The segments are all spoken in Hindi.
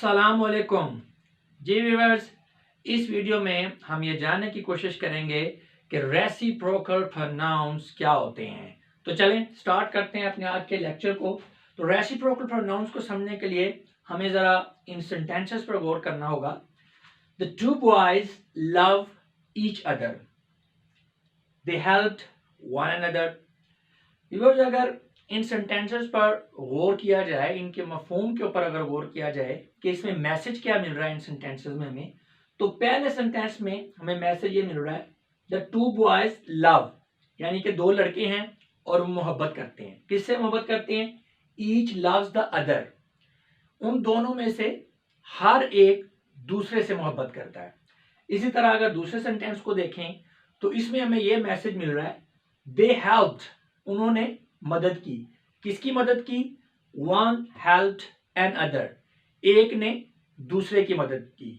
अस्सलाम वालेकुम जी व्यूअर्स। इस वीडियो में हम ये जानने की कोशिश करेंगे कि रेसिप्रोकल प्रोनाउंस क्या होते हैं। तो चलें स्टार्ट करते हैं अपने आज के लेक्चर को। तो रेसिप्रोकल प्रोनाउंस को समझने के लिए हमें ज़रा इन सेंटेंसेस पर गौर करना होगा। The two boys love each other, they helped one another. Viewers, अगर इन सेंटेंसेस पर गौर किया जाए, इनके मफहूम के ऊपर अगर गौर किया जाए कि इसमें मैसेज क्या मिल रहा है इन सेंटेंसेस में हमें, तो पहले सेंटेंस में हमें मैसेज ये मिल रहा है द टू बॉयज लव, यानी कि दो लड़के हैं और वो मोहब्बत करते हैं। किससे मोहब्बत करते हैं? ईच लव्स द अदर, उन दोनों में से हर एक दूसरे से मोहब्बत करता है। इसी तरह अगर दूसरे सेंटेंस को देखें तो इसमें हमें यह मैसेज मिल रहा है दे हेल्प्ड, उन्होंने मदद की। किसकी मदद की? वन हेल्प्ड एन अदर, एक ने दूसरे की मदद की।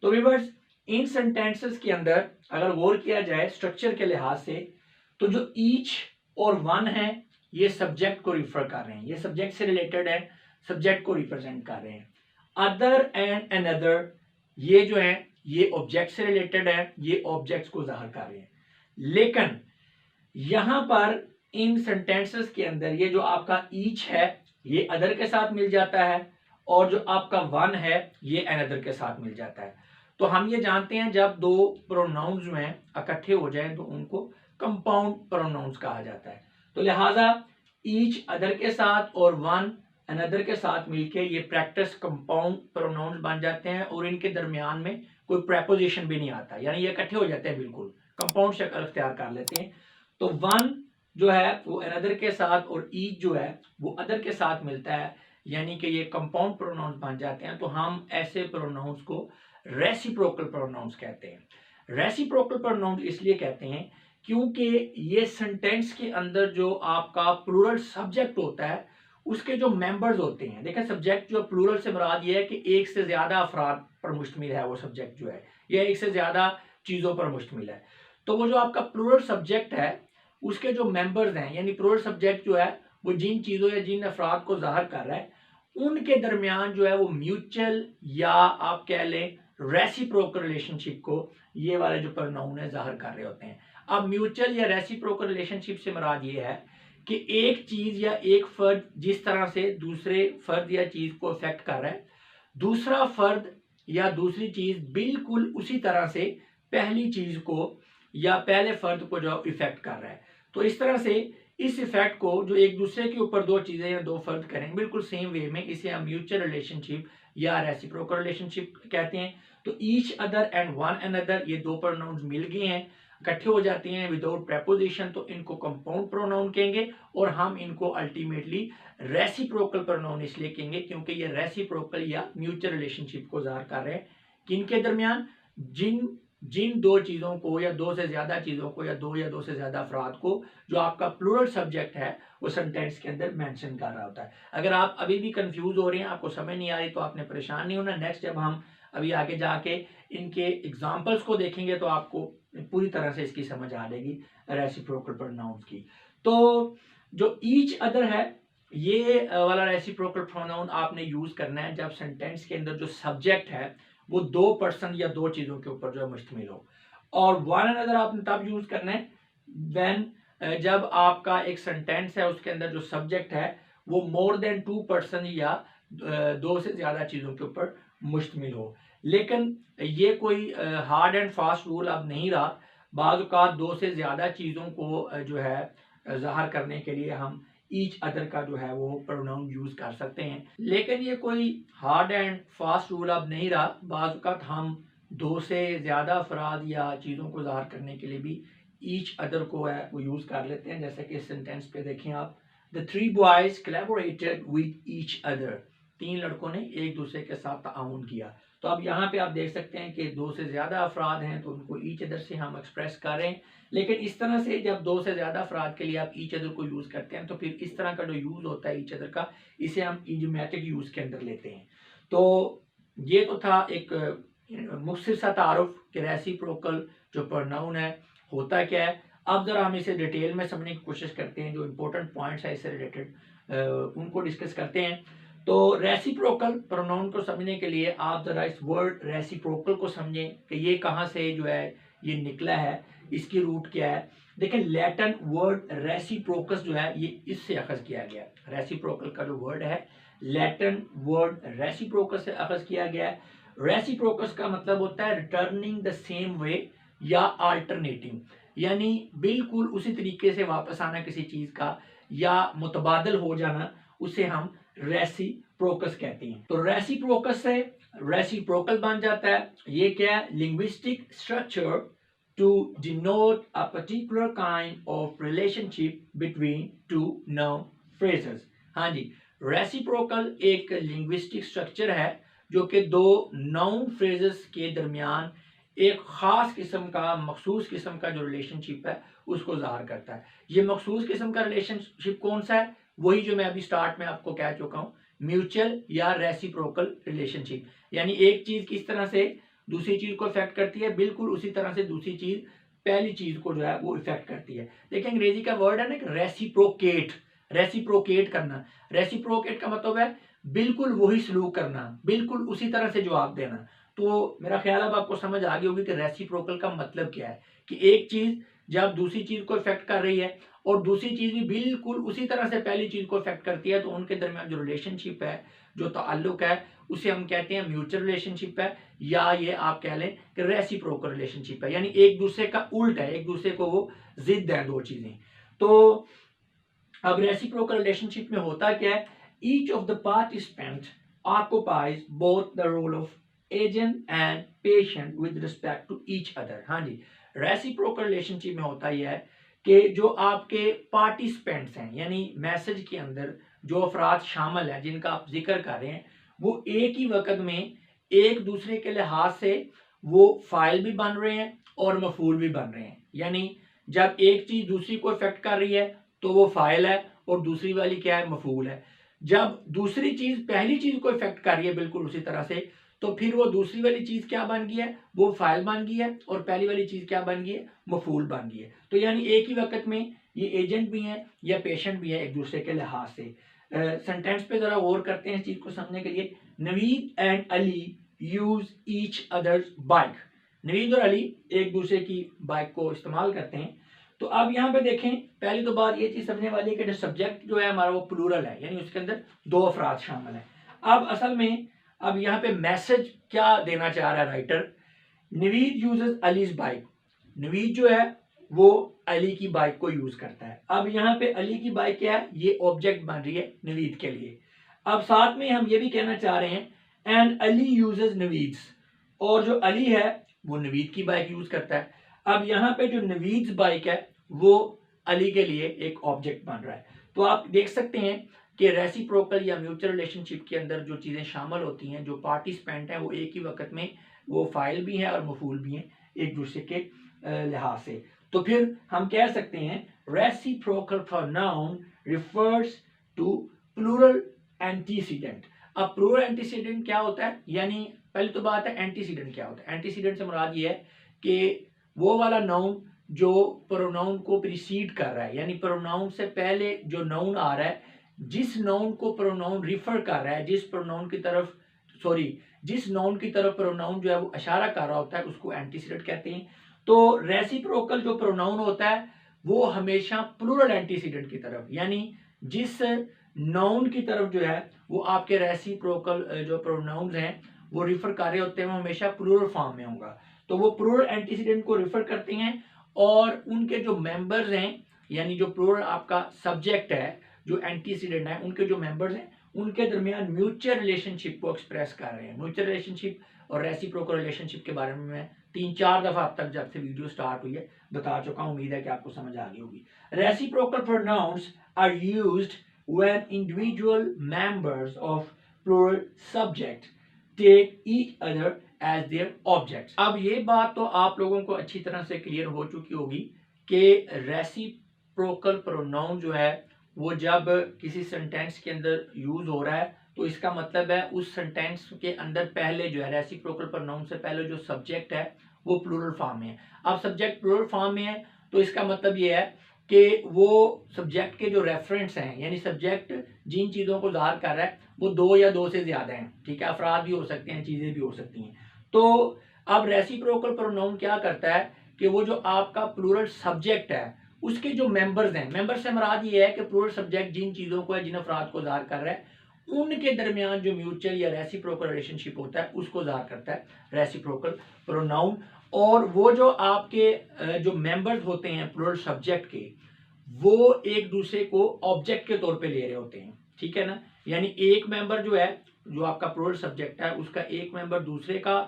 तो व्यूअर्स, इन सेंटेंसेस के अंदर अगर गौर किया जाए स्ट्रक्चर के लिहाज से, तो जो ईच और वन है ये सब्जेक्ट को रिफर कर रहे हैं, ये सब्जेक्ट से रिलेटेड है, सब्जेक्ट को रिप्रेजेंट कर रहे हैं। अदर एंड अनदर ये जो है ये ऑब्जेक्ट से रिलेटेड है, ये ऑब्जेक्ट्स को जाहिर कर रहे हैं। लेकिन यहां पर इन सेंटेंसेस के अंदर ये जो आपका ईच है ये अदर के साथ मिल जाता है और जो आपका वन है ये अनदर के साथ मिल जाता है। तो हम ये जानते हैं जब दो प्रोनाउंस जो हैं इकट्ठे हो जाएं तो उनको कंपाउंड प्रोनाउंस कहा जाता है। तो लिहाजा ईच अदर के साथ और वन अनदर के साथ मिलके ये प्रैक्टिस कंपाउंड प्रोनाउंस बन जाते हैं और इनके दरमियान में कोई प्रेपोजिशन भी नहीं आता, यानी ये इकट्ठे हो जाते हैं, बिल्कुल कंपाउंड शक्ल अख्तियार कर लेते हैं। तो वन जो है वो अनदर के साथ और ईच जो है वो अदर के साथ मिलता है, यानी कि ये कंपाउंड प्रोनाउंस बन जाते हैं। तो हम ऐसे प्रोनाउंस को रेसिप्रोकल प्रोनाउंस कहते हैं। रेसिप्रोकल प्रोनाउंस इसलिए कहते हैं क्योंकि ये सेंटेंस के अंदर जो आपका प्लूरल सब्जेक्ट होता है उसके जो मेंबर्स होते हैं, देखिए सब्जेक्ट जो प्लूरल से मुराद ये है कि एक से ज्यादा अफराद पर मुश्तमिल है वो सब्जेक्ट जो है, या एक से ज्यादा चीजों पर मुश्तमिल है। तो वो जो आपका प्लूरल सब्जेक्ट है उसके जो मेंबर्स हैं, यानी प्लूरल सब्जेक्ट जो है वो जिन चीज़ों या जिन अफराद को जाहिर कर रहा है उनके दरमियान जो है वो म्यूचुअल या आप कह लें रेसिप्रोकल रिलेशनशिप को ये वाले जो प्रोनाउन है जाहिर कर रहे होते हैं। अब म्यूचुअल या रेसिप्रोकल रिलेशनशिप से मुराद ये है कि एक चीज़ या एक फर्द जिस तरह से दूसरे फर्द या चीज़ को अफेक्ट कर रहा है, दूसरा फर्द या दूसरी चीज़ बिल्कुल उसी तरह से पहली चीज़ को या पहले फर्द को जो इफेक्ट कर रहा है। तो इस तरह से इस इफेक्ट को जो एक दूसरे के ऊपर दो चीजें या दो फर्द करें बिल्कुल सेम वे में, इसे हम म्यूचुअल रिलेशनशिप या रेसिप्रोकल रिलेशनशिप कहते हैं। तो each other and one another ये दो प्रोनाउंस मिल गए हैं, इकट्ठे हो जाते हैं विदाउट प्रेपोजिशन, तो इनको कंपाउंड प्रोनाउन कहेंगे और हम इनको अल्टीमेटली रेसिप्रोकल प्रोनाउन इसलिए कहेंगे क्योंकि ये रेसिप्रोकल या म्यूचुअल रिलेशनशिप को जाहिर कर रहे हैं किनके दरमियान, जिन दो चीज़ों को या दो से ज़्यादा चीज़ों को या दो से ज़्यादा अफराद को जो आपका प्लूरल सब्जेक्ट है वो सेंटेंस के अंदर मेंशन कर रहा होता है। अगर आप अभी भी कंफ्यूज हो रहे हैं, आपको समझ नहीं आ रही, तो आपने परेशान नहीं होना। नेक्स्ट जब हम अभी आगे जाके इनके एग्जाम्पल्स को देखेंगे तो आपको पूरी तरह से इसकी समझ आ जाएगी रेसिप्रोकल प्रोनाउंस की। तो जो ईच अदर है ये वाला रेसिप्रोकल प्रोनाउन आपने यूज करना है जब सेंटेंस के अंदर जो सब्जेक्ट है वो दो पर्सन या दो चीजों के ऊपर जो है मुश्तमिल हो। और वन अनदर आपने तब यूज करना है व्हेन जब आपका एक सेंटेंस है उसके अंदर जो सब्जेक्ट है वो मोर देन टू पर्सन या दो से ज्यादा चीजों के ऊपर मुश्तमिल हो। लेकिन ये कोई हार्ड एंड फास्ट रूल अब नहीं रहा, बाज़ औक़ात दो से ज्यादा चीजों को जो है ज़ाहिर करने के लिए हम ईच अदर का जो है वो प्रोनाउन यूज कर सकते हैं। लेकिन ये कोई हार्ड एंड फास्ट रूल अब नहीं रहा, बाज़ औक़ात हम दो से ज़्यादा अफराद या चीज़ों को ज़ाहिर करने के लिए भी ईच अदर को है वो यूज़ कर लेते हैं। जैसे कि इस सेंटेंस पे देखें आप, the three boys collaborated with each other, तीन लड़कों ने एक दूसरे के साथ ताउन किया। तो अब यहाँ पे आप देख सकते हैं कि दो से ज़्यादा अफराद हैं तो उनको ईच अदर से हम एक्सप्रेस कर रहे हैं। लेकिन इस तरह से जब दो से ज़्यादा अफराद के लिए आप ईच अदर को यूज़ करते हैं तो फिर इस तरह का जो यूज़ होता है ईच अदर का, इसे हम इडियोमैटिक यूज़ के अंदर लेते हैं। तो ये तो था एक मुख्तसर सा तारुफ कि रेसिप्रोकल जो प्रोनाउन है होता क्या है। अब ज़रा हम इसे डिटेल में समझने की कोशिश करते हैं, जो इंपॉर्टेंट पॉइंट्स है इससे रिलेटेड उनको डिस्कस करते हैं। तो रेसिप्रोकल प्रोनाउन को समझने के लिए आप जरा इस वर्ड रेसिप्रोकल को समझें कि ये कहाँ से जो है ये निकला है, इसकी रूट क्या है। देखें, लैटिन वर्ड रेसिप्रोकस जो है ये इससे अखज किया गया है। रेसिप्रोकल का जो वर्ड है लैटिन वर्ड रेसिप्रोकस से अखज किया गया है। रेसिप्रोकस का मतलब होता है रिटर्निंग द सेम वे या अल्टरनेटिंग, यानी बिल्कुल उसी तरीके से वापस आना किसी चीज का या मुतबादल हो जाना, उसे हम रेसिप्रोकस कहते हैं। तो रेसिप्रोकस से रेसिप्रोकल बन जाता है। ये क्या है? Linguistic structure to denote a particular kind of relationship between two noun phrases. हाँ जी, रेसिप्रोकल एक लिंग्विस्टिक स्ट्रक्चर है जो कि दो नाउन फ्रेजेस के दरमियान एक खास किस्म का मखसूस किस्म का जो रिलेशनशिप है उसको ज़ाहिर करता है। ये मखसूस किस्म का रिलेशनशिप कौन सा है? वही जो मैं अभी स्टार्ट में आपको कह चुका हूँ, म्यूचुअल या रेसिप्रोकल रिलेशनशिप। यानी एक चीज किस तरह से दूसरी चीज को इफेक्ट करती है, बिल्कुल उसी तरह से दूसरी चीज पहली चीज को जो है वो इफेक्ट करती है। देखिए अंग्रेजी का वर्ड है ना रेसिप्रोकेट, रेसिप्रोकेट करना। रेसिप्रोकेट का मतलब है बिल्कुल वही सलूक करना, बिल्कुल उसी तरह से जवाब देना। तो मेरा ख्याल अब आपको समझ आ गई होगी कि रेसिप्रोकल का मतलब क्या है, कि एक चीज जब दूसरी चीज को इफेक्ट कर रही है और दूसरी चीज भी बिल्कुल उसी तरह से पहली चीज को इफेक्ट करती है, तो उनके दरमियान जो रिलेशनशिप है, जो ताल्लुक है, उसे हम कहते हैं म्यूचुअल रिलेशनशिप है, या ये आप कह लें कि रेसिप्रोकल रिलेशनशिप है। यानी एक दूसरे का उल्ट है, एक दूसरे को वो जिद है दो चीजें। तो अब रेसिप्रोकल रिलेशनशिप में होता क्या है? Each of the participant occupies both the role of agent and patient with respect to each other. हाँ जी, रेसिप्रोकल रिलेशनशिप में होता यह है कि जो आपके पार्टिसिपेंट्स हैं, यानी मैसेज के अंदर जो अफराद शामिल हैं जिनका आप जिक्र कर रहे हैं, वो एक ही वक्त में एक दूसरे के लिहाज से वो फाइल भी बन रहे हैं और मफूल भी बन रहे हैं। यानी जब एक चीज दूसरी को इफेक्ट कर रही है तो वो फाइल है और दूसरी वाली क्या है? मफूल है। जब दूसरी चीज पहली चीज को इफेक्ट कर रही है बिल्कुल उसी तरह से, तो फिर वो दूसरी वाली चीज क्या बन गई है? वो फाइल बन गई है, और पहली वाली चीज क्या बन गई है? मफूल बन गई है। तो यानी एक ही वक्त में ये एजेंट भी है या पेशेंट भी है एक दूसरे के लिहाज से। सेंटेंस पे जरा गौर करते हैं इस चीज को समझने के लिए। Naveed and Ali use each others bike. Naveed और अली एक दूसरे की बाइक को इस्तेमाल करते हैं। तो अब यहाँ पे देखें, पहली तो बात ये चीज समझने वाली है कि जो सब्जेक्ट जो है हमारा वो प्लूरल है, यानी उसके अंदर दो अफराद शामिल हैं। अब असल में अब यहाँ पे मैसेज क्या देना चाह रहा है writer? Naveed uses allies bike. Naveed जो है वो अली की बाइक को यूज करता है। अब यहाँ पे अली की बाइक क्या है? ये ऑब्जेक्ट बन रही है नवीद के लिए। अब साथ में हम ये भी कहना चाह रहे हैं एंड अली यूजेस नवीद्स, और जो अली है वो नवीद की बाइक यूज करता है। अब यहाँ पे जो नवीद बाइक है वो अली के लिए एक ऑब्जेक्ट बन रहा है। तो आप देख सकते हैं कि रेसिप्रोकल या म्यूचुअल रिलेशनशिप के अंदर जो चीजें शामिल होती हैं, जो पार्टिसिपेंट हैं, वो एक ही वक्त में वो फाइल भी है और मफूल भी हैं एक दूसरे के लिहाज से। तो फिर हम कह सकते हैं reciprocal pronoun refers to plural antecedent. अब प्लूरल एंटीसीडेंट क्या होता है? यानी पहली तो बात है एंटीसीडेंट क्या होता है। एंटीसीडेंट से मुराद ये है कि वो वाला नाउन जो प्रोनाउन को प्रीसीड कर रहा है, यानी प्रोनाउन से पहले जो नाउन आ रहा है, जिस नाउन को प्रोनाउन रिफर कर रहा है, जिस नाउन की तरफ प्रोनाउन जो है वो इशारा कर रहा होता है, उसको एंटीसीडेंट कहते हैं। तो रेसिप्रोकल जो प्रोनाउन होता है वो हमेशा प्लूरल एंटीसीडेंट की तरफ, यानी जिस नाउन की तरफ जो है वो आपके रेसिप्रोकल जो प्रोनाउंस हैं वो रिफर कर रहे होते हैं, वो हमेशा प्लूरल फॉर्म में होगा। तो वो प्लूरल एंटीसीडेंट को रिफर करते हैं, और उनके जो मेंबर्स हैं, यानी जो प्लूरल आपका सब्जेक्ट है, जो एंटीसीडेंट है, उनके जो मेंबर्स हैं, उनके दरमियान म्यूचुअल रिलेशनशिप को एक्सप्रेस कर रहे हैं। म्यूचुअल रिलेशनशिप और रेसिप्रोकल रिलेशनशिप के बारे में मैं 3-4 दफा अब तक जब से वीडियो स्टार्ट हुई है बता चुका हूं। उम्मीद है कि आपको समझ आ गई होगी। Reciprocal pronouns are used when individual members of plural subject take each other as their object. अब ये बात तो आप लोगों को अच्छी तरह से क्लियर हो चुकी होगी कि रेसिप्रोकल प्रोनाउन जो है वो जब किसी सेंटेंस के अंदर यूज हो रहा है, तो इसका मतलब है उस सेंटेंस के अंदर पहले जो है रेसिप्रोकल प्रोनाउन से पहले जो सब्जेक्ट है वो प्लूरल फॉर्म में है। अब सब्जेक्ट प्लूरल फॉर्म में है तो इसका मतलब ये है कि वो सब्जेक्ट के जो रेफरेंस हैं, यानी सब्जेक्ट जिन चीज़ों को ज़ाहिर कर रहा है वो दो या दो से ज्यादा हैं, ठीक है, अफराद भी हो सकते हैं, चीजें भी हो सकती हैं। तो अब रेसिप्रोकल प्रोनाउन क्या करता है कि वो जो आपका प्लूरल सब्जेक्ट है उसके जो मेंबर्स हैं, मेंबर से मुराद ये है कि प्लूरल सब्जेक्ट जिन चीजों को है, जिन अफराद को ज़ाहिर कर रहा है, उनके दरमियान जो म्यूचुअल या रेसिप्रोकल रिलेशनशिप होता है उसको ज़ाहिर करता है रेसिप्रोकल प्रोनाउन। और वो जो आपके जो मेंबर्स होते हैं प्लूरल सब्जेक्ट के, वो एक दूसरे को ऑब्जेक्ट के तौर पे ले रहे होते हैं, ठीक है ना। यानी एक मेंबर जो है, जो आपका प्लूरल सब्जेक्ट है, उसका एक मेंबर दूसरे का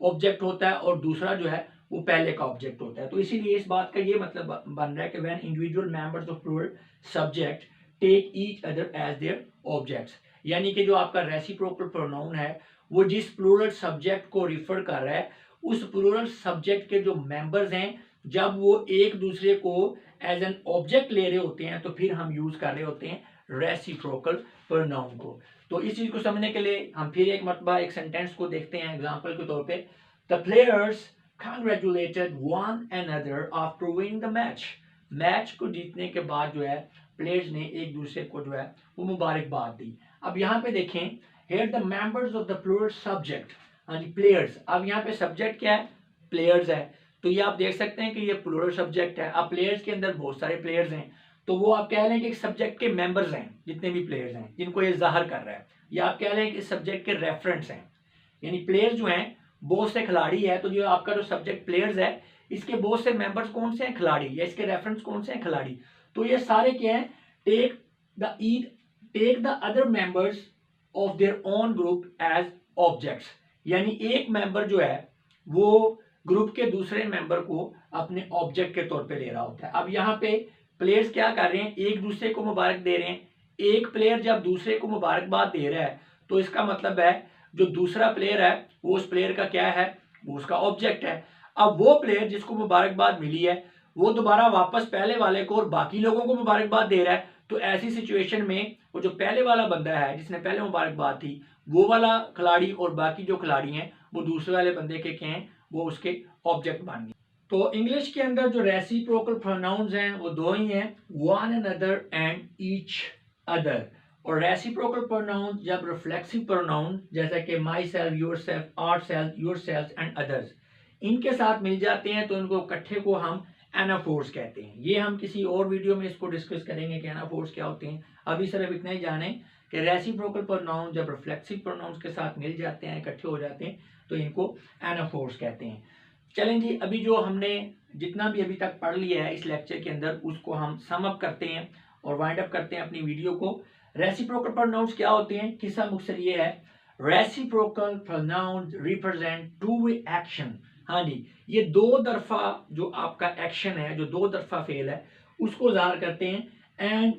ऑब्जेक्ट होता है और दूसरा जो है वो पहले का ऑब्जेक्ट होता है। तो इसीलिए इस बात का ये मतलब बन रहा है कि when individual members of plural subject take each other as their objects, यानी कि जो आपका रेसिप्रोकल प्रोनाउन है वो जिस प्लूरल सब्जेक्ट को रिफर कर रहा है, उस प्लूरल सब्जेक्ट के जो मेंबर्स हैं, जब वो एक दूसरे को एज एन ऑब्जेक्ट ले रहे होते हैं तो फिर हम यूज कर रहे होते हैं रेसिप्रोकल प्रोनाउन को। तो इस चीज को समझने के लिए हम फिर एक मरतबा एक सेंटेंस को देखते हैं एग्जांपल के तौर पे। The players congratulated one another after winning the match। Match को जीतने के बाद जो है प्लेयर्स ने एक दूसरे को जो है वो मुबारकबाद दी। अब यहाँ पे देखें, here the members of the plural subject, हाँ जी प्लेयर्स। अब यहाँ पे सब्जेक्ट क्या है, प्लेयर्स है, तो ये आप देख सकते हैं कि ये प्लूरल सब्जेक्ट है। अब प्लेयर्स के अंदर बहुत सारे प्लेयर्स हैं, तो वो आप कह लें कि सब्जेक्ट के मेंबर्स हैं, जितने भी प्लेयर्स हैं जिनको ये जाहिर कर रहा है, या आप कह लें कि सब्जेक्ट के रेफरेंस हैं। यानी प्लेयर्स जो हैं बहुत से खिलाड़ी है, तो जो आपका जो सब्जेक्ट प्लेयर्स है इसके बहुत से मेंबर्स कौन से हैं, खिलाड़ी, या इसके रेफरेंस कौन से हैं, खिलाड़ी। तो ये सारे क्या हैं, take the other members of their own group as objects. यानी एक मेंबर जो है वो ग्रुप के दूसरे मेंबर को अपने ऑब्जेक्ट के तौर पे ले रहा होता है। अब यहाँ पे प्लेयर्स क्या कर रहे हैं, एक दूसरे को मुबारक दे रहे हैं। एक प्लेयर जब दूसरे को मुबारकबाद दे रहा है तो इसका मतलब है जो दूसरा प्लेयर है वो उस प्लेयर का क्या है, वो उसका ऑब्जेक्ट है। अब वो प्लेयर जिसको मुबारकबाद मिली है वो दोबारा वापस पहले वाले को और बाकी लोगों को मुबारकबाद दे रहा है। तो ऐसी सिचुएशन में वो जो पहले वाला बंदा है जिसने पहले मुबारकबाद थी, वो वाला खिलाड़ी और बाकी जो खिलाड़ी हैं वो दूसरे वाले बंदे के क्या हैं, वो उसके ऑब्जेक्ट बन गए। तो इंग्लिश के अंदर जो रेसिप्रोकल प्रोनाउंस हैं वो दो ही हैं, one another and each other. और रेसिप्रोकल प्रोनाउन जब रिफ्लेक्सिव प्रोनाउन जैसा कि myself, yourself, ourself, yourself and others, इनके साथ मिल जाते हैं तो इनको इकट्ठे को हम एनाफोर्स कहते हैं। ये हम किसी और वीडियो में इसको डिस्कस करेंगे कि एनाफोर्स क्या होते हैं। अभी सिर्फ इतना ही जाने कि रेसिप्रोकल प्रोनाउन जब रिफ्लेक्सिव प्रोनाउंस के साथ मिल जाते हैं, इकट्ठे हो जाते हैं, तो इनको एनाफोर्स कहते हैं। चलें जी, अभी जो हमने जितना भी अभी तक पढ़ लिया है इस लेक्चर के अंदर उसको हम सम अप करते हैं और वाइंड अप करते हैं अपनी वीडियो को। रेसिप्रोकल प्रोनाउंस क्या होते हैं, किस्सा मुख्तसर ये है, reciprocal pronouns represent two way action. हाँ जी, ये दो तरफा जो आपका एक्शन है, जो दो तरफा फेल है, उसको जाहिर करते हैं। एंड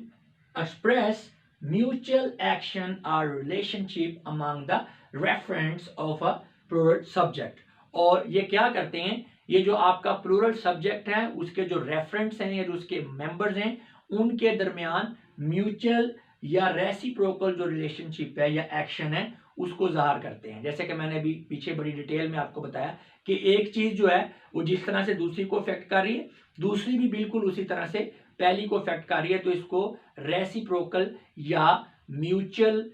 एक्सप्रेस म्यूचुअल एक्शन और relationship among the reference of a plural subject. और ये क्या करते हैं, ये जो आपका प्लूरल सब्जेक्ट है उसके जो रेफरेंस हैं या जो उसके मेंबर्स हैं उनके दरमियान म्यूचुअल या रेसिप्रोकल जो रिलेशनशिप है या एक्शन है उसको जाहिर करते हैं। जैसे कि मैंने अभी पीछे बड़ी डिटेल में आपको बताया कि एक चीज जो है वो जिस तरह से दूसरी को अफेक्ट कर रही है, दूसरी भी बिल्कुल उसी तरह से पहली को अफेक्ट कर रही है, तो इसको रेसिप्रोकल या म्यूचुअल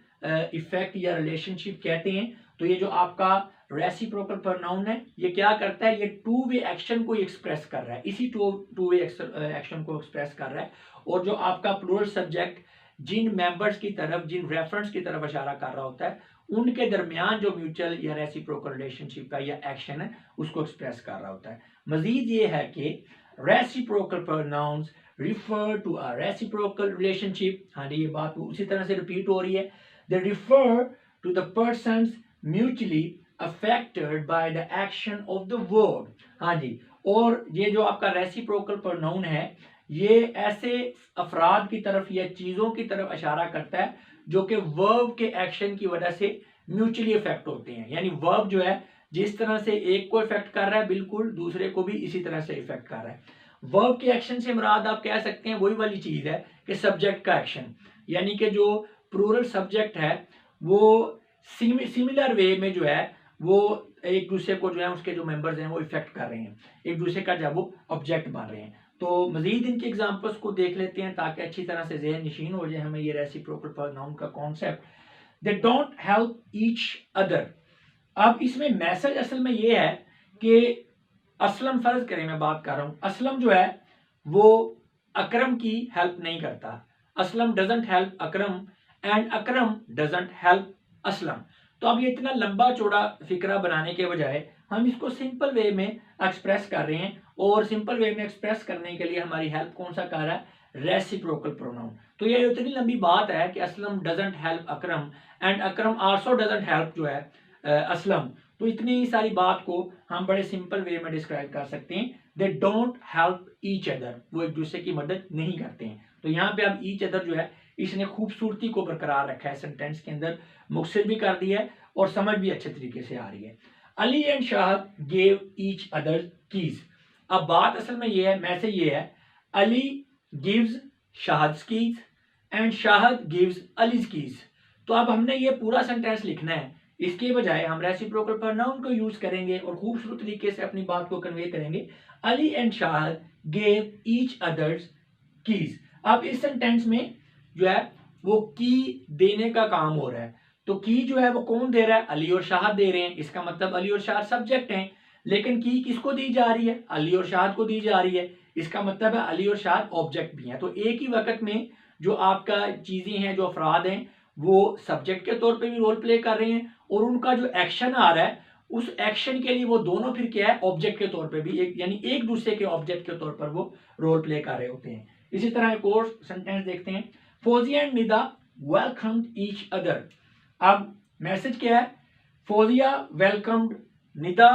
इफेक्ट या रिलेशनशिप कहते हैं। तो ये जो आपका रेसिप्रोकल प्रोनाउन है ये क्या करता है, ये टू वे एक्शन को एक्सप्रेस कर रहा है, इसी टू वे एक्शन को एक्सप्रेस कर रहा है। और जो आपका प्लूरल सब्जेक्ट जिन मेंबर्स की तरफ, जिन रेफरेंस की तरफ इशारा कर रहा होता है, उनके दरमियान जो म्यूचुअल या रेसिप्रोकल रिलेशनशिप है या एक्शन है उसको एक्सप्रेस कर रहा होता है। मजीद ये है कि reciprocal pronouns refer to a reciprocal relationship. हाँ जी, ये बात उसी तरह से रिपीट हो रही है। They refer to the persons mutually affected by the action of the verb. हाँ जी, और ये जो आपका रेसिप्रोकल प्रोनाउन है ये ऐसे अफराद की तरफ या चीजों की तरफ इशारा करता है जो कि वर्ब के एक्शन की वजह से म्यूचुअली इफेक्ट होते हैं। यानी वर्ब जो है जिस तरह से एक को इफेक्ट कर रहा है बिल्कुल दूसरे को भी इसी तरह से इफेक्ट कर रहा है। वर्ब के एक्शन से मुराद आप कह सकते हैं वही वाली चीज है कि सब्जेक्ट का एक्शन, यानी कि जो प्लूरल सब्जेक्ट है वो सिमिलर वे में जो है वो एक दूसरे को जो है उसके जो मेंबर्स हैं वो इफेक्ट कर रहे हैं, एक दूसरे का जब वो ऑब्जेक्ट बन रहे हैं। तो मजीद इनके एग्जांपल्स को देख लेते हैं ताकि अच्छी तरह से ज़हन नशीन हो जाए हमें ये रेसिप्रोकल प्रोनाउन का concept. They don't help each other. अब इसमें मैसेज असल में ये है कि असलम, फर्ज करें मैं बात कर रहा हूं, असलम जो है वो अकरम की हेल्प नहीं करता। Aslam doesn't help Akram and Akram doesn't help Aslam. तो अब ये इतना लंबा चौड़ा फिक्रा बनाने के बजाय हम इसको सिंपल वे में एक्सप्रेस कर रहे हैं, और सिंपल वे में एक्सप्रेस करने के लिए हमारी हेल्प कौन सा कर रहा है, रेसिप्रोकल प्रोनाउन। तो ये इतनी लंबी बात है कि Aslam doesn't help Akram and Akram also doesn't help जो है असलम। तो इतनी सारी बात को हम बड़े सिंपल वे में डिस्क्राइब कर सकते हैं, they don't help each other, वो एक दूसरे की मदद नहीं करते हैं। तो यहाँ पे अब ईच अदर जो है इसने खूबसूरती को बरकरार रखा है, सेंटेंस के अंदर मुख्तसर भी कर दिया है और समझ भी अच्छे तरीके से आ रही है। Ali and Shahid gave each other keys. अब बात असल में ये है, मैसेज ये है, Ali gives Shahid keys and Shahid gives allies keys. तो अब हमने ये पूरा सेंटेंस लिखना है, इसके बजाय हम रेसिप्रोकल प्रोनाउन को यूज करेंगे और खूबसूरत तरीके से अपनी बात को कन्वे करेंगे। Ali and Shahid gave each others keys. अब इस सेंटेंस में जो है वो की देने का काम हो रहा है। तो की जो है वो कौन दे रहा है, अली और शाहद दे रहे हैं। इसका मतलब अली और शाहद सब्जेक्ट हैं, लेकिन की किसको दी जा रही है, अली और शाहद को दी जा रही है। इसका मतलब है अली और शाहद ऑब्जेक्ट भी हैं। तो एक ही वक्त में जो आपका चीजें हैं, जो अफराद हैं, वो सब्जेक्ट के तौर पे भी रोल प्ले कर रहे हैं, और उनका जो एक्शन आ रहा है उस एक्शन के लिए वो दोनों फिर क्या है, ऑब्जेक्ट के तौर पे भी, एक यानी एक दूसरे के ऑब्जेक्ट के तौर पर वो रोल प्ले कर रहे होते हैं। इसी तरह एक और सेंटेंस देखते हैं, Fauzia and Nida welcomed each other. अब मैसेज क्या है, Fauzia welcomed Nida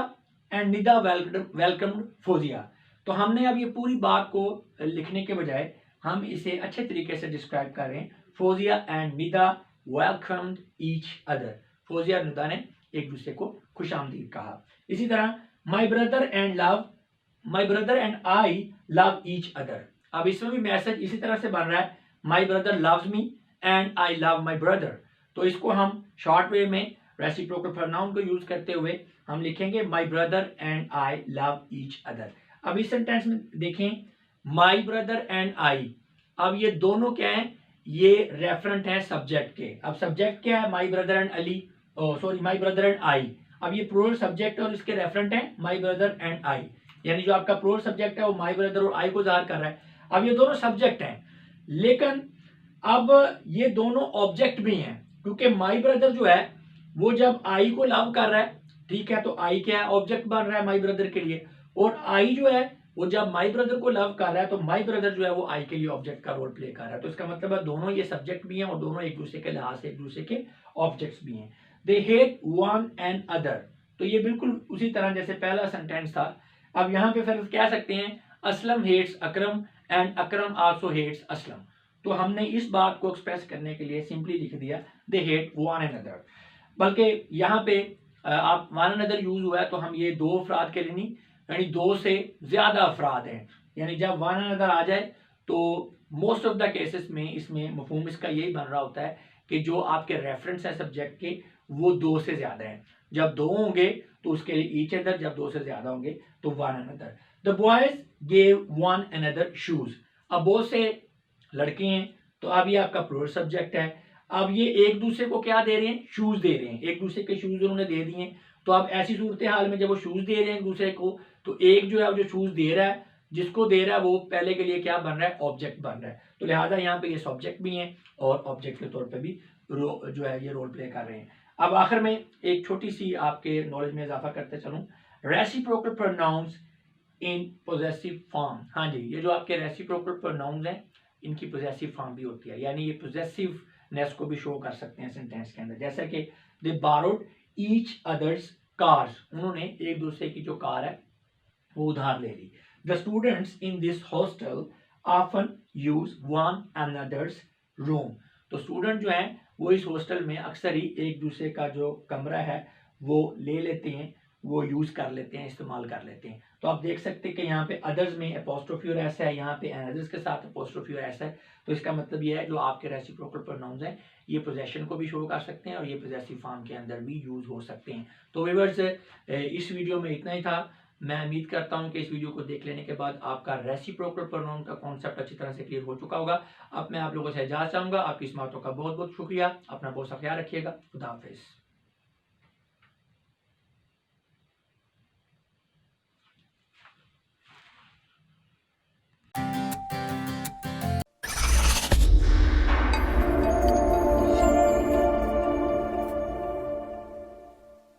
and Nida welcomed Fauzia. तो हमने अब ये पूरी बात को लिखने के बजाय हम इसे अच्छे तरीके से डिस्क्राइब कर रहे हैं, Fauzia and Nida welcomed each other. Fauzia और निदा ने एक दूसरे को खुशामदीद कहा। इसी तरह my brother and I love each other. अब इसमें भी मैसेज इसी तरह से बन रहा है, my brother loves me and I love my brother. तो इसको हम शॉर्ट वे में रेसिप्रोकल प्रोनाउन को यूज करते हुए हम लिखेंगे my brother and I love each other. अब इस सेंटेंस में देखें, माई ब्रदर एंड आई, अब ये दोनों क्या है, ये रेफरेंट है सब्जेक्ट के। अब सब्जेक्ट क्या है, my brother and Ali, my brother and I. अब ये प्लूरल सब्जेक्ट है और इसके रेफरेंट है माई ब्रदर एंड आई, यानी जो आपका प्लूरल सब्जेक्ट है वो माई ब्रदर और आई को जाहिर कर रहा है। अब ये दोनों सब्जेक्ट हैं, लेकिन अब ये दोनों ऑब्जेक्ट भी हैं, क्योंकि माई ब्रदर जो है वो जब आई को लव कर रहा है, ठीक है, तो आई क्या है, ऑब्जेक्ट बन रहा है माई ब्रदर के लिए। और आई जो है वो जब माई ब्रदर को लव कर रहा है, तो माई ब्रदर जो है वो आई के लिए ऑब्जेक्ट का रोल प्ले कर रहा है। तो इसका मतलब है दोनों ये सब्जेक्ट भी हैं और दोनों एक दूसरे के लिहाज से एक दूसरे के ऑब्जेक्ट्स भी हैं। They hate one and other. तो ये बिल्कुल उसी तरह जैसे पहला सेंटेंस था। अब यहाँ पे फिर कह सकते हैं, Aslam hates Akram and Akram also hates Aslam. तो हमने इस बात को एक्सप्रेस करने के लिए सिंपली लिख दिया, they hate one and other. बल्कि यहाँ पे आप वन एंड अदर यूज हुआ है तो हम ये दो अफराद के लिए नहीं, यानी दो से ज्यादा अफराद हैं, यानी जब वन एंड अदर आ जाए तो मोस्ट ऑफ द केसेस में इसमें मफहूम इसका यही बन रहा होता है कि जो आपके रेफरेंस है सब्जेक्ट के वो दो से ज्यादा हैं। जब दो होंगे तो उसके लिए ईच अदर, जब दो से ज्यादा होंगे तो one and other. The boys gave one and other shoes. अब बहुत से लड़के हैं, तो अब ये आपका प्लूरल सब्जेक्ट है। अब ये एक दूसरे को क्या दे रहे हैं, शूज दे रहे हैं, एक दूसरे के शूज उन्होंने दे दिए। तो अब ऐसी सूरत हाल में जब वो शूज दे रहे हैं एक दूसरे को, तो एक जो है जो शूज दे रहा है, जिसको दे रहा है वो पहले के लिए क्या बन रहा है, ऑब्जेक्ट बन रहा है। तो लिहाजा यहाँ पे ये सब्जेक्ट भी हैं और ऑब्जेक्ट के तौर पे भी जो है ये रोल प्ले कर रहे हैं। अब आखिर में एक छोटी सी आपके नॉलेज में इजाफा करते चलूं, रेसिप्रोकल प्रोनाउंस इन पोजेसिव फॉर्म। हाँ जी, ये जो आपके रेसिप्रोकल प्रोनाउंस हैं इनकी पोजेसिव फॉर्म भी होती है, यानी ये पोजेसिवनेस को भी शो कर सकते हैं सेंटेंस के अंदर। जैसे कि दे बारोड ईच अदर्स कार्स, उन्होंने एक दूसरे की जो कार है वो उधार ले ली। The students in this hostel often use one another's room. तो स्टूडेंट जो हैं वो इस हॉस्टल में अक्सर ही एक दूसरे का जो कमरा है वो ले लेते हैं, वो यूज कर लेते हैं, इस्तेमाल कर लेते हैं। तो आप देख सकते हैं कि यहाँ पे अदर्स में अपोस्ट्रोफी और ऐसा है, यहाँ पे अदर्स के साथ अपोस्ट्रोफी और ऐसा है। तो इसका मतलब ये है जो आपके रेसिप्रोकल प्रोनाउंस हैं ये पोजेशन को भी शो कर सकते हैं और ये पोजेसिव फॉर्म के अंदर भी यूज हो सकते हैं। तो व्यूअर्स इस वीडियो में इतना ही था। मैं उम्मीद करता हूं कि इस वीडियो को देख लेने के बाद आपका रेसिप्रोकल प्रोनाउन का कॉन्सेप्ट अच्छी तरह से क्लियर हो चुका होगा। अब मैं आप लोगों से इजाजत चाहूंगा। आपकी इस बातों का बहुत बहुत शुक्रिया। अपना बहुत सा ख्याल रखिएगा। खुदा हाफिज।